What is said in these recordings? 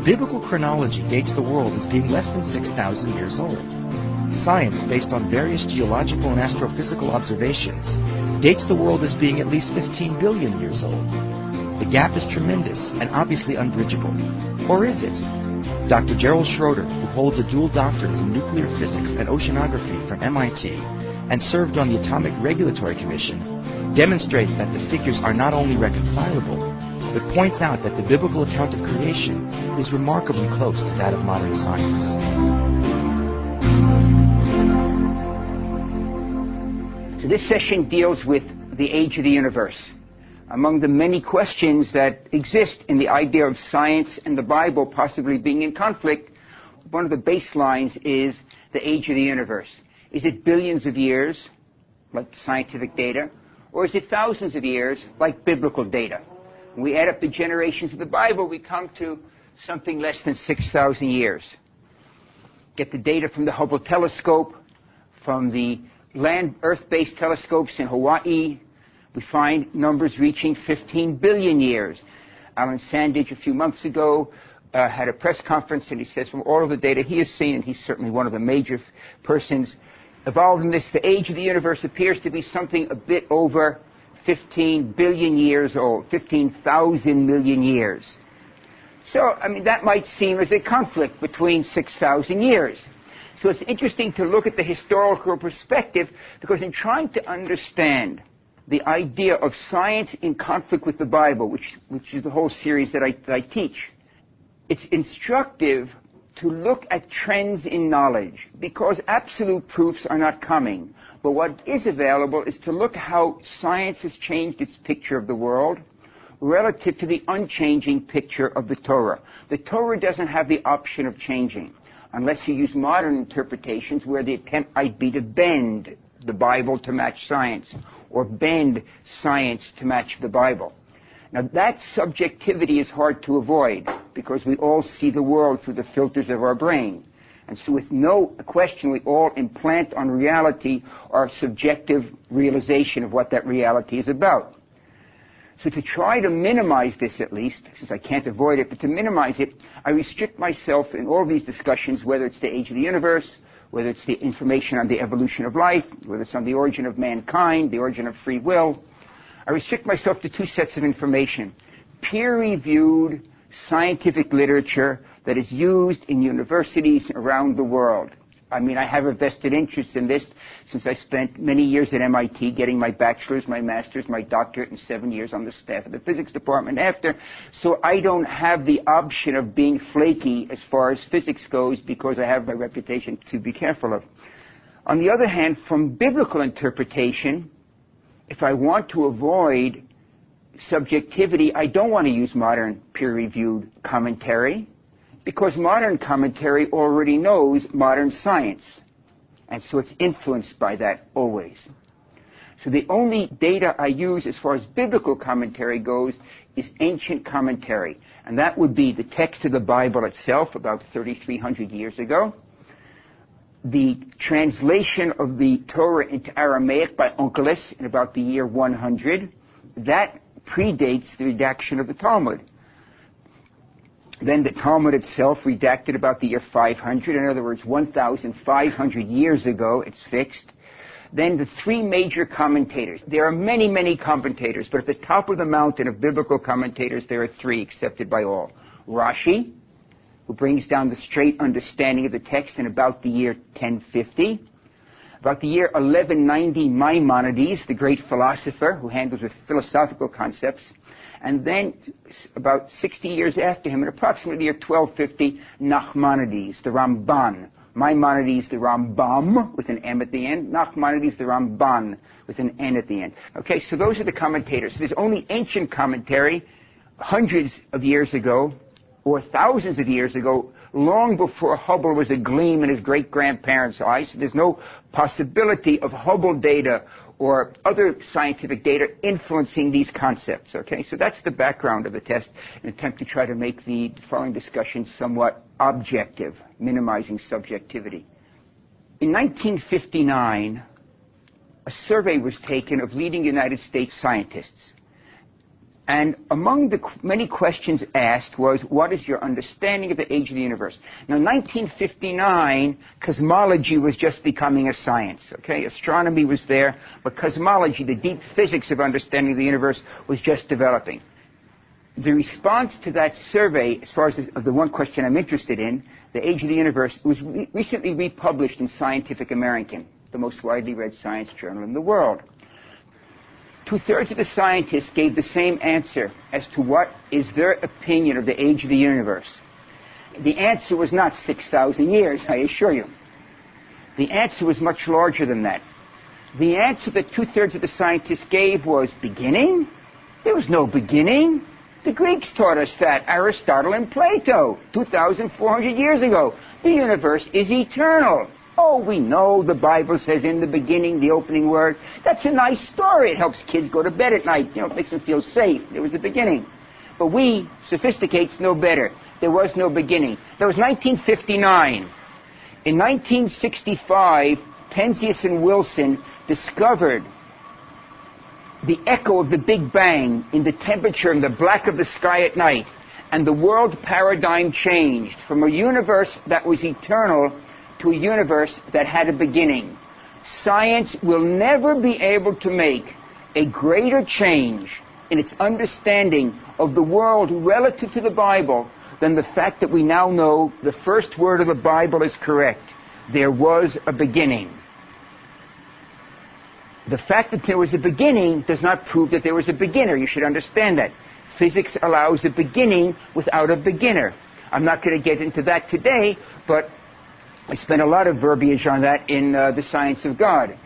Biblical chronology dates the world as being less than 6,000 years old. Science, based on various geological and astrophysical observations, dates the world as being at least 15 billion years old. The gap is tremendous and obviously unbridgeable. Or is it? Dr. Gerald Schroeder, who holds a dual doctorate in nuclear physics and oceanography from MIT and served on the Atomic Regulatory Commission, demonstrates that the figures are not only reconcilable, but points out that the biblical account of creation is remarkably close to that of modern science. So this session deals with the age of the universe. Among the many questions that exist in the idea of science and the Bible possibly being in conflict, one of the baselines is the age of the universe. Is it billions of years, like scientific data, or is it thousands of years, like biblical data? When we add up the generations of the Bible, we come to something less than 6,000 years. Get the data from the Hubble telescope, from the land Earth-based telescopes in Hawaii. We find numbers reaching 15 billion years. Alan Sandage, a few months ago, had a press conference, and he says from all of the data he has seen, and he's certainly one of the major persons involved in this, the age of the universe appears to be something a bit over 15 billion years old, 15,000 million years. So, I mean, that might seem as a conflict between 6,000 years. So it's interesting to look at the historical perspective, because in trying to understand the idea of science in conflict with the Bible, which is the whole series that I teach, it's instructive to look at trends in knowledge, because absolute proofs are not coming. But what is available is to look how science has changed its picture of the world relative to the unchanging picture of the Torah. The Torah doesn't have the option of changing, unless you use modern interpretations where the attempt might be to bend the Bible to match science, or bend science to match the Bible. Now, that subjectivity is hard to avoid, because we all see the world through the filters of our brain. And so with no question, we all implant on reality our subjective realization of what that reality is about. So to try to minimize this, at least, since I can't avoid it, but to minimize it, I restrict myself in all these discussions, whether it's the age of the universe, whether it's the information on the evolution of life, whether it's on the origin of mankind, the origin of free will, I restrict myself to two sets of information: peer-reviewed scientific literature that is used in universities around the world. I mean, I have a vested interest in this since I spent many years at MIT getting my bachelor's, my master's, my doctorate, and 7 years on the staff of the physics department after. So I don't have the option of being flaky as far as physics goes, because I have my reputation to be careful of. On the other hand, from biblical interpretation, if I want to avoid subjectivity, I don't want to use modern peer-reviewed commentary, because modern commentary already knows modern science, and so it's influenced by that always. So the only data I use as far as biblical commentary goes is ancient commentary, and that would be the text of the Bible itself about 3,300 years ago, the translation of the Torah into Aramaic by Onkelos in about the year 100. That predates the redaction of the Talmud. Then the Talmud itself redacted about the year 500. In other words, 1,500 years ago, it's fixed. Then the three major commentators. There are many, many commentators, but at the top of the mountain of biblical commentators, there are three accepted by all. Rashi, who brings down the straight understanding of the text in about the year 1050. About the year 1190, Maimonides, the great philosopher who handles with philosophical concepts. And then about 60 years after him, in approximately the year 1250, Nachmanides, the Ramban. Maimonides, the Rambam, with an M at the end. Nachmanides, the Ramban, with an N at the end. Okay, so those are the commentators. So there's only ancient commentary hundreds of years ago, or thousands of years ago, long before Hubble was a gleam in his great-grandparents' eyes. So there's no possibility of Hubble data or other scientific data influencing these concepts. Okay, so that's the background of the test, an attempt to try to make the following discussion somewhat objective, minimizing subjectivity. In 1959, a survey was taken of leading United States scientists. And among the many questions asked was, what is your understanding of the age of the universe? Now, in 1959, cosmology was just becoming a science, okay? Astronomy was there, but cosmology, the deep physics of understanding the universe, was just developing. The response to that survey, as far as the one question I'm interested in, the age of the universe, was recently republished in Scientific American, the most widely read science journal in the world. 2/3 of the scientists gave the same answer as to what is their opinion of the age of the universe. The answer was not 6,000 years, I assure you. The answer was much larger than that. The answer that 2/3 of the scientists gave was beginning? There was no beginning. The Greeks taught us that, Aristotle and Plato, 2,400 years ago. The universe is eternal. Oh, we know the Bible says in the beginning, the opening word. That's a nice story. It helps kids go to bed at night. You know, it makes them feel safe. There was a beginning. But we, sophisticates, know better. There was no beginning. That was 1959. In 1965, Penzias and Wilson discovered the echo of the Big Bang in the temperature and the black of the sky at night. And the world paradigm changed from a universe that was eternal to a universe that had a beginning. Science will never be able to make a greater change in its understanding of the world relative to the Bible than the fact that we now know the first word of the Bible is correct. There was a beginning. The fact that there was a beginning does not prove that there was a beginner. You should understand that. Physics allows a beginning without a beginner. I'm not going to get into that today, but I spent a lot of verbiage on that in The Science of God.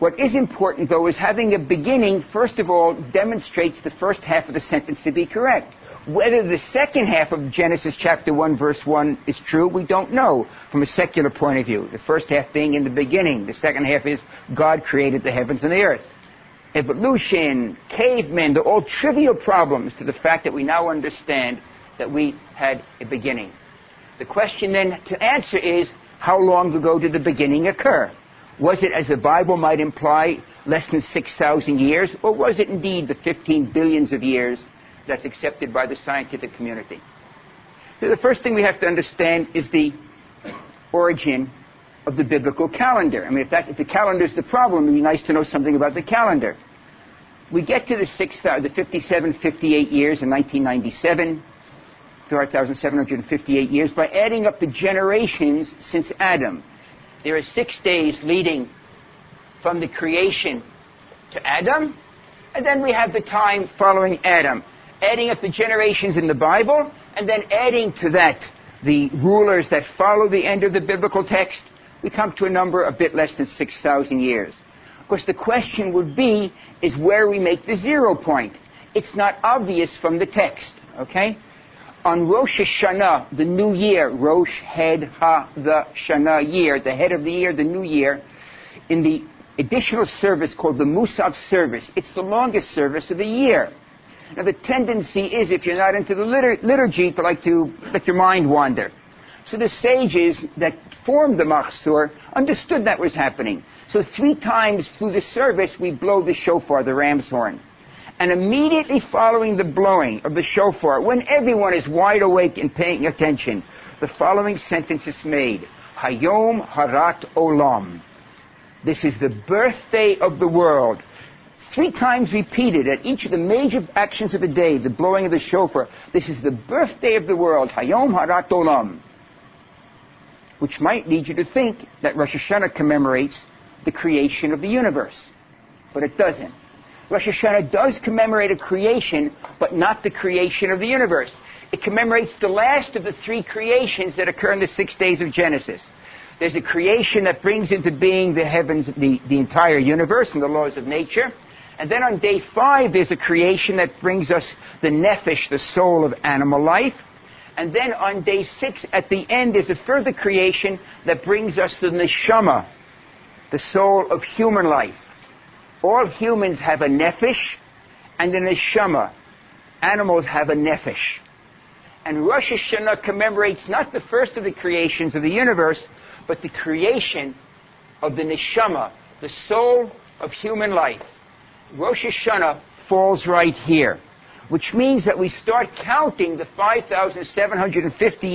What is important, though, is having a beginning, first of all, demonstrates the first half of the sentence to be correct. Whether the second half of Genesis chapter 1, verse 1 is true, we don't know from a secular point of view. The first half being in the beginning. The second half is God created the heavens and the earth. Evolution, cavemen, they're all trivial problems to the fact that we now understand that we had a beginning. The question then to answer is, how long ago did the beginning occur? Was it, as the Bible might imply, less than 6,000 years, or was it indeed the 15 billions of years that's accepted by the scientific community? So the first thing we have to understand is the origin of the biblical calendar. I mean, if the calendar is the problem, it would be nice to know something about the calendar. We get to the 57, 58 years in 1997, 5,758 years, by adding up the generations since Adam. There are 6 days leading from the creation to Adam, and then we have the time following Adam. Adding up the generations in the Bible, and then adding to that the rulers that follow the end of the biblical text, we come to a number a bit less than 6,000 years. Of course, the question would be, is where we make the 0 point. It's not obvious from the text, okay? On Rosh Hashanah, the new year, Rosh Head Ha, the Shana year, the head of the year, the new year, in the additional service called the Musaf service, it's the longest service of the year. Now, the tendency is, if you're not into the liturgy, to like to let your mind wander. So the sages that formed the Machzor understood that was happening. So 3 times through the service, we blow the shofar, the ram's horn. And immediately following the blowing of the shofar, when everyone is wide awake and paying attention, the following sentence is made. Hayom Harat Olam. This is the birthday of the world. 3 times repeated at each of the major actions of the day, the blowing of the shofar. This is the birthday of the world. Hayom Harat Olam. Which might lead you to think that Rosh Hashanah commemorates the creation of the universe. But it doesn't. Rosh Hashanah does commemorate a creation, but not the creation of the universe. It commemorates the last of the 3 creations that occur in the 6 days of Genesis. There's a creation that brings into being the heavens, the entire universe and the laws of nature. And then on day 5, there's a creation that brings us the nephesh, the soul of animal life. And then on day 6, at the end, there's a further creation that brings us the neshama, the soul of human life. All humans have a nephesh and a neshama. Animals have a nephesh. And Rosh Hashanah commemorates not the first of the creations of the universe, but the creation of the neshama, the soul of human life. Rosh Hashanah falls right here. which means that we start counting the 5,758